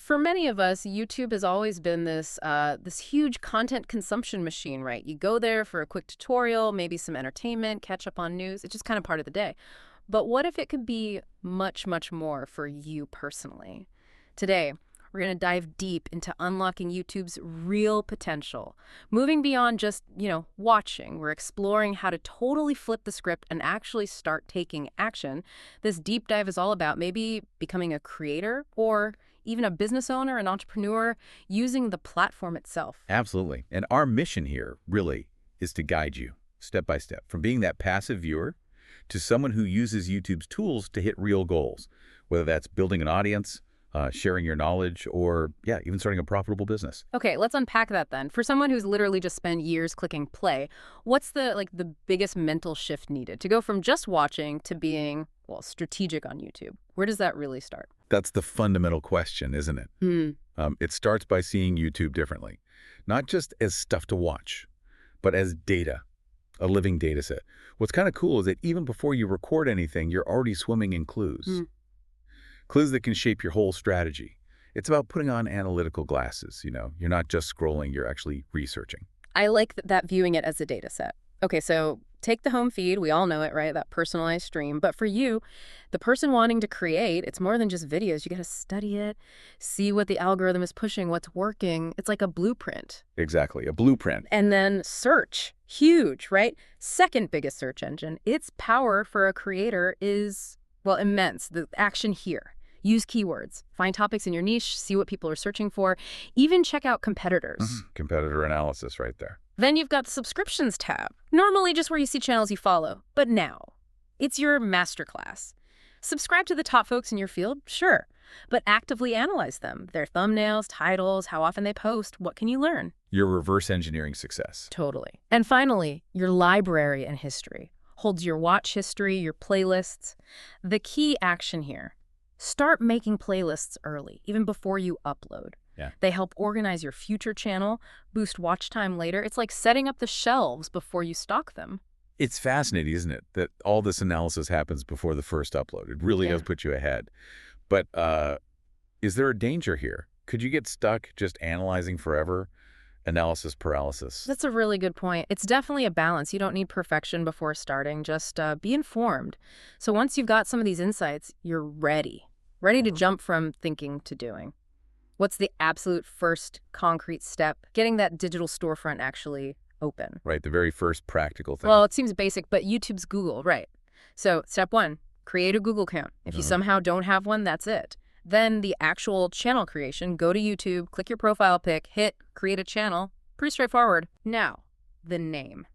For many of us, YouTube has always been this huge content consumption machine, right? You go there for a quick tutorial, maybe some entertainment, catch up on news. It's just kind of part of the day. But what if it could be much, much more for you personally? Today, we're going to dive deep into unlocking YouTube's real potential. Moving beyond just, watching, we're exploring how to totally flip the script and actually start taking action. This deep dive is all about maybe becoming a creator or even a business owner, an entrepreneur, using the platform itself. Absolutely. And our mission here, really, is to guide you step by step from being that passive viewer to someone who uses YouTube's tools to hit real goals, whether that's building an audience, sharing your knowledge, or, even starting a profitable business. Okay, let's unpack that then. For someone who's literally just spent years clicking play, what's the biggest mental shift needed to go from just watching to being, strategic on YouTube? Where does that really start? That's the fundamental question, isn't it? It starts by seeing YouTube differently, not just as stuff to watch, but as data, a living data set. What's kind of cool is that even before you record anything, you're already swimming in clues. Clues that can shape your whole strategy. It's about putting on analytical glasses, You're not just scrolling, you're actually researching. I like that viewing it as a data set. Okay, so take the home feed. We all know it, right? That personalized stream. But for you, the person wanting to create, it's more than just videos. You got to study it, see what the algorithm is pushing, what's working. It's like a blueprint. Exactly, a blueprint. And then search. Huge, right? Second biggest search engine. Its power for a creator is, immense. The action here. Use keywords. Find topics in your niche. See what people are searching for. Even check out competitors. Competitor analysis right there. Then you've got the subscriptions tab. Normally just where you see channels you follow. But now, it's your masterclass. Subscribe to the top folks in your field, sure. But actively analyze them. Their thumbnails, titles, how often they post. What can you learn? Your reverse engineering success. Totally. And finally, your library and history. Holds your watch history, your playlists. The key action here. Start making playlists early, even before you upload. Yeah. They help organize your future channel, boost watch time later. It's like setting up the shelves before you stock them. It's fascinating, isn't it, that all this analysis happens before the first upload. It really does put you ahead. But is there a danger here? Could you get stuck just analyzing forever? Analysis paralysis. That's a really good point. It's definitely a balance. You don't need perfection before starting. Just be informed. So once you've got some of these insights, you're ready to jump from thinking to doing. What's the absolute first concrete step? Getting that digital storefront actually open. Right, the very first practical thing. Well, it seems basic, but YouTube's Google, right? So step one, create a Google account. If you somehow don't have one, that's it. Then the actual channel creation, go to YouTube, click your profile pic, hit create a channel. Pretty straightforward. Now, the name.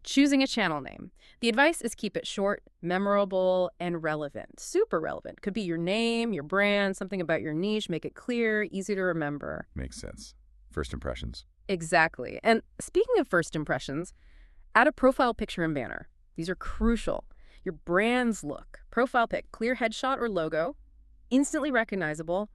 Choosing a channel name. The advice is keep it short, memorable, and relevant. Super relevant. Could be your name, your brand, something about your niche. Make it clear, easy to remember. Makes sense. First impressions. Exactly. And speaking of first impressions, add a profile picture and banner. These are crucial. Your brand's look. Profile pic, clear headshot or logo, instantly recognizable.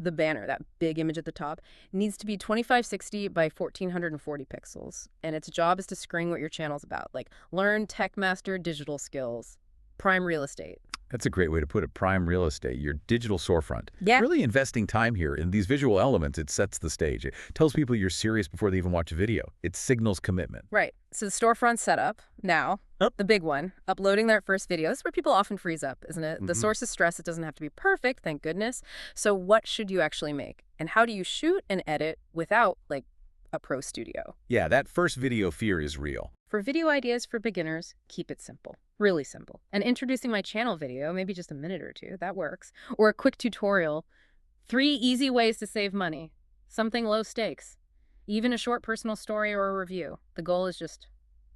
The banner, that big image at the top, needs to be 2560 by 1440 pixels. And its job is to screen what your channel's about, like learn, tech master, digital skills, prime real estate. That's a great way to put it. Prime real estate, your digital storefront. Yeah. Really investing time here in these visual elements. It sets the stage. It tells people you're serious before they even watch a video. It signals commitment. Right. So the storefront setup, now, the big one, uploading their first video. This is where people often freeze up, isn't it? The source is stress. It doesn't have to be perfect, thank goodness. So what should you actually make? And how do you shoot and edit without, a pro studio? Yeah, that first video fear is real. For video ideas for beginners, keep it simple. Really simple. And introducing my channel video, maybe just a minute or two, that works. Or a quick tutorial. 3 easy ways to save money. Something low stakes. Even a short personal story or a review. The goal is just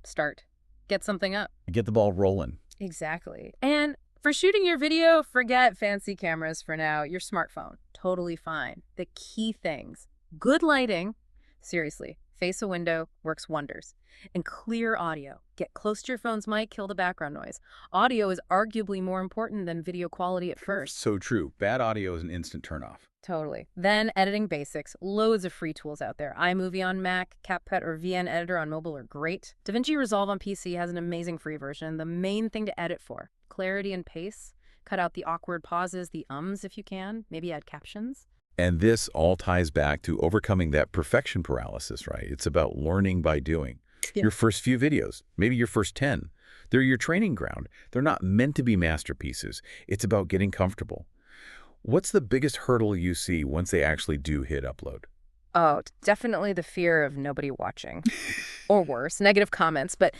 start. Get something up. Get the ball rolling. Exactly. And for shooting your video, forget fancy cameras for now. Your smartphone, totally fine. The key things. Good lighting. Seriously, face a window, works wonders. And clear audio. Get close to your phone's mic, kill the background noise. Audio is arguably more important than video quality at first. So true. Bad audio is an instant turnoff. Totally. Then editing basics. Loads of free tools out there. iMovie on Mac, CapCut or VN Editor on mobile are great. DaVinci Resolve on PC has an amazing free version. The main thing to edit for. Clarity and pace. Cut out the awkward pauses, the ums if you can. Maybe add captions. And this all ties back to overcoming that perfection paralysis, right? It's about learning by doing. Yeah. Your first few videos, maybe your first 10, they're your training ground. They're not meant to be masterpieces. It's about getting comfortable. What's the biggest hurdle you see once they actually do hit upload? Oh, definitely the fear of nobody watching. Or worse, negative comments. But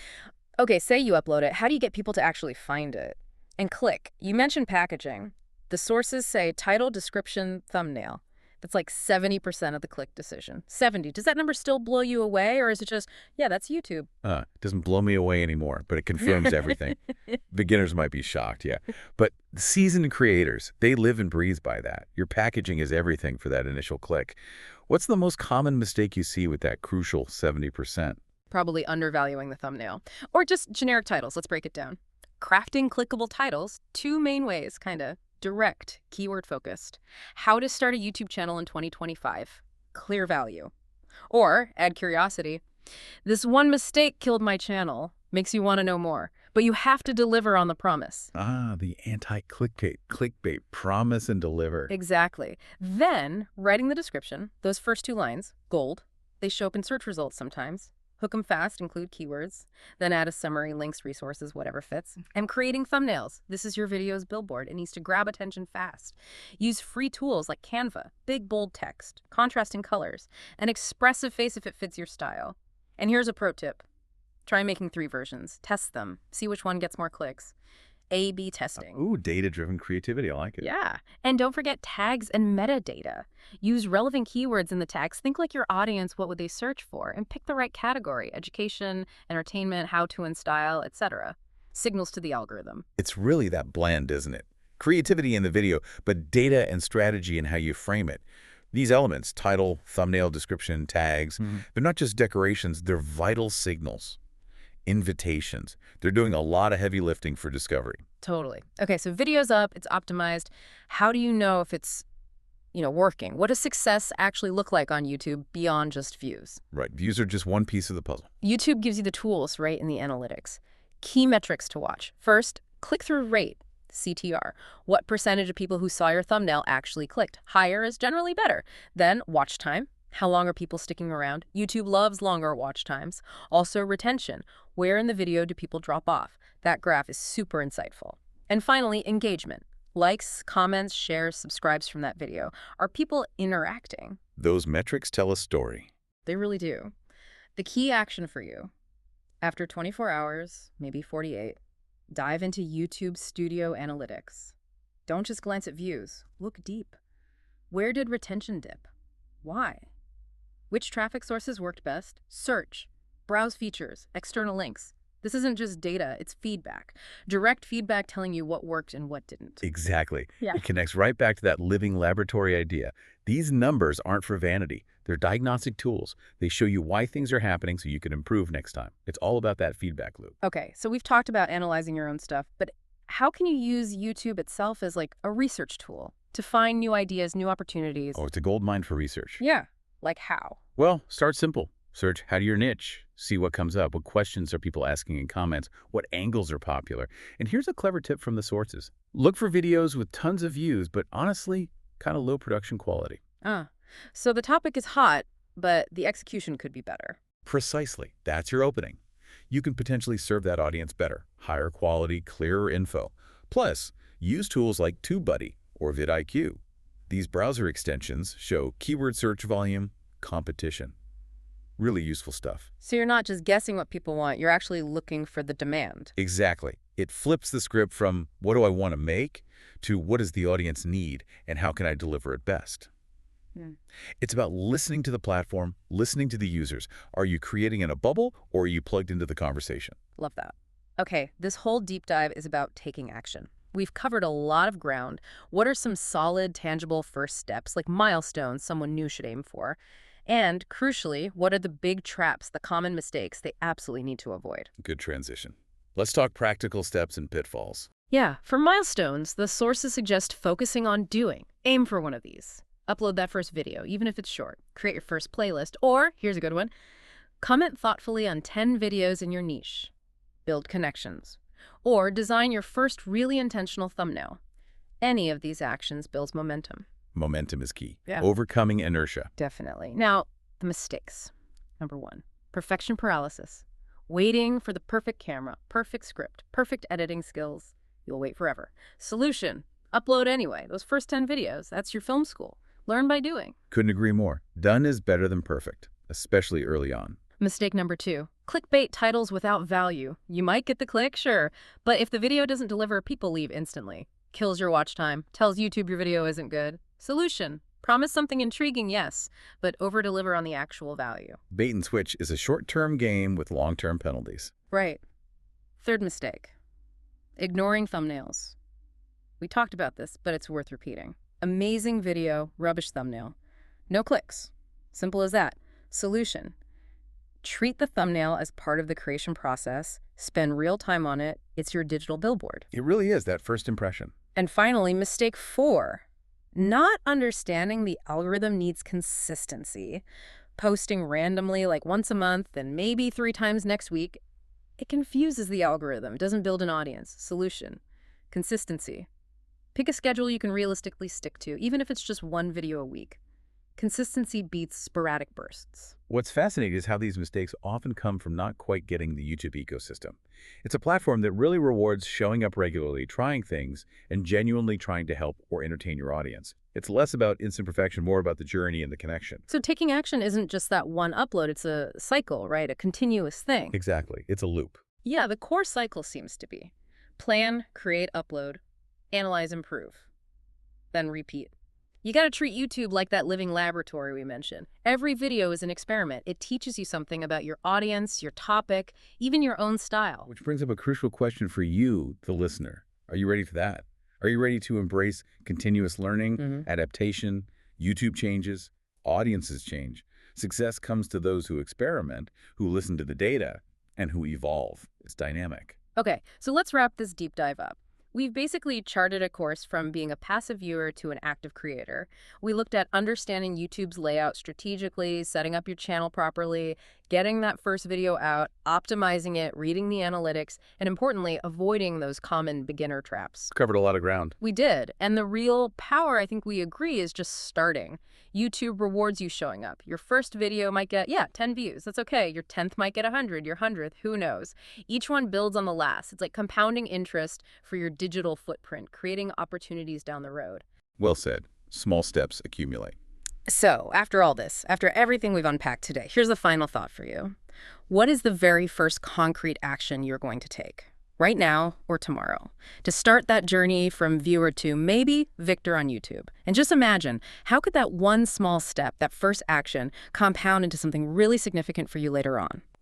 okay, say you upload it. How do you get people to actually find it and click? You mentioned packaging. The sources say title, description, thumbnail. That's like 70% of the click decision. 70. Does that number still blow you away, or is it just, yeah, that's YouTube? It doesn't blow me away anymore, but it confirms everything. Beginners might be shocked, yeah. But seasoned creators, they live and breathe by that. Your packaging is everything for that initial click. What's the most common mistake you see with that crucial 70%? Probably undervaluing the thumbnail. Or just generic titles. Let's break it down. Crafting clickable titles, two main ways, kind of. Direct, keyword focused. How to start a YouTube channel in 2025. Clear value. Or add curiosity. This one mistake killed my channel. Makes you want to know more. But you have to deliver on the promise. The clickbait, promise and deliver. Exactly. Then, writing the description, those first two lines, gold, they show up in search results sometimes. Hook them fast, include keywords, then add a summary, links, resources, whatever fits. And creating thumbnails. This is your video's billboard. It needs to grab attention fast. Use free tools like Canva, big, bold text, contrasting colors, an expressive face if it fits your style. And here's a pro tip. Try making 3 versions. Test them. See which one gets more clicks. A/B testing. Ooh, data-driven creativity. I like it. Yeah. And don't forget tags and metadata. Use relevant keywords in the tags. Think like your audience, what would they search for? And pick the right category: education, entertainment, how-to and style, etc. Signals to the algorithm. It's really that blend, isn't it? Creativity in the video, but data and strategy in how you frame it. These elements, title, thumbnail, description, tags, they're not just decorations, they're vital signals. Invitations. They're doing a lot of heavy lifting for discovery. Totally. Okay, so video's up, it's optimized. How do you know if it's, working? What does success actually look like on YouTube beyond just views? Right. Views are just one piece of the puzzle. YouTube gives you the tools, right, in the analytics. Key metrics to watch. First, click-through rate, CTR. What percentage of people who saw your thumbnail actually clicked? Higher is generally better. Then, watch time. How long are people sticking around? YouTube loves longer watch times. Also, retention. Where in the video do people drop off? That graph is super insightful. And finally, engagement. Likes, comments, shares, subscribes from that video. Are people interacting? Those metrics tell a story. They really do. The key action for you, after 24 hours, maybe 48, dive into YouTube Studio Analytics. Don't just glance at views. Look deep. Where did retention dip? Why? Which traffic sources worked best? Search. Browse features. External links. This isn't just data, it's feedback. Direct feedback telling you what worked and what didn't. Exactly. Yeah. It connects right back to that living laboratory idea. These numbers aren't for vanity. They're diagnostic tools. They show you why things are happening so you can improve next time. It's all about that feedback loop. Okay, so we've talked about analyzing your own stuff, but how can you use YouTube itself as like a research tool to find new ideas, new opportunities? Oh, it's a gold mine for research. Yeah, like how? Well, start simple. Search, how do your niche? See what comes up. What questions are people asking in comments? What angles are popular? And here's a clever tip from the sources. Look for videos with tons of views, but honestly, kind of low production quality. So the topic is hot, but the execution could be better. Precisely. That's your opening. You can potentially serve that audience better. Higher quality, clearer info. Plus, use tools like TubeBuddy or vidIQ. These browser extensions show keyword search volume, competition. Really useful stuff. So you're not just guessing what people want, you're actually looking for the demand. Exactly. It flips the script from what do I want to make to what does the audience need and how can I deliver it best. It's about listening to the platform, listening to the users. Are you creating in a bubble or are you plugged into the conversation? Love that. Okay, this whole deep dive is about taking action. We've covered a lot of ground. What are some solid, tangible first steps, like milestones someone new should aim for? And, crucially, what are the big traps, the common mistakes they absolutely need to avoid? Good transition. Let's talk practical steps and pitfalls. Yeah, for milestones, the sources suggest focusing on doing. Aim for one of these. Upload that first video, even if it's short. Create your first playlist. Or, here's a good one, comment thoughtfully on 10 videos in your niche. Build connections. Or design your first really intentional thumbnail. Any of these actions builds momentum. Momentum is key. Yeah. Overcoming inertia. Definitely. Now, the mistakes. Number one, perfection paralysis. Waiting for the perfect camera, perfect script, perfect editing skills. You'll wait forever. Solution, upload anyway. Those first 10 videos, that's your film school. Learn by doing. Couldn't agree more. Done is better than perfect, especially early on. Mistake number two, clickbait titles without value. You might get the click, sure, but if the video doesn't deliver, people leave instantly. Kills your watch time, tells YouTube your video isn't good. Solution, promise something intriguing, yes, but over-deliver on the actual value. Bait and switch is a short-term game with long-term penalties. Right. Third mistake, ignoring thumbnails. We talked about this, but it's worth repeating. Amazing video, rubbish thumbnail. No clicks. Simple as that. Solution, treat the thumbnail as part of the creation process, spend real time on it, it's your digital billboard. It really is that first impression. And finally, mistake four, not understanding the algorithm needs consistency. Posting randomly like once a month and maybe 3 times next week, it confuses the algorithm, doesn't build an audience. Solution, consistency. Pick a schedule you can realistically stick to, even if it's just 1 video a week. Consistency beats sporadic bursts. What's fascinating is how these mistakes often come from not quite getting the YouTube ecosystem. It's a platform that really rewards showing up regularly, trying things, and genuinely trying to help or entertain your audience. It's less about instant perfection, more about the journey and the connection. So taking action isn't just that one upload, it's a cycle, right? A continuous thing. Exactly. It's a loop. Yeah, the core cycle seems to be plan, create, upload, analyze, improve, then repeat. You got to treat YouTube like that living laboratory we mentioned. Every video is an experiment. It teaches you something about your audience, your topic, even your own style. Which brings up a crucial question for you, the listener. Are you ready for that? Are you ready to embrace continuous learning, adaptation, YouTube changes, audiences change? Success comes to those who experiment, who listen to the data, and who evolve. It's dynamic. Okay, so let's wrap this deep dive up. We've basically charted a course from being a passive viewer to an active creator. We looked at understanding YouTube's layout strategically, setting up your channel properly, getting that first video out, optimizing it, reading the analytics, and importantly, avoiding those common beginner traps. Covered a lot of ground. We did, and the real power, I think we agree, is just starting. YouTube rewards you showing up. Your first video might get, 10 views. That's okay. Your 10th might get 100, your 100th, who knows? Each one builds on the last. It's like compounding interest for your digital footprint, creating opportunities down the road. Well said. Small steps accumulate. So, after all this, after everything we've unpacked today, here's the final thought for you. What is the very first concrete action you're going to take? Right now or tomorrow, to start that journey from viewer to maybe victor on YouTube. And just imagine, how could that one small step, that first action, compound into something really significant for you later on?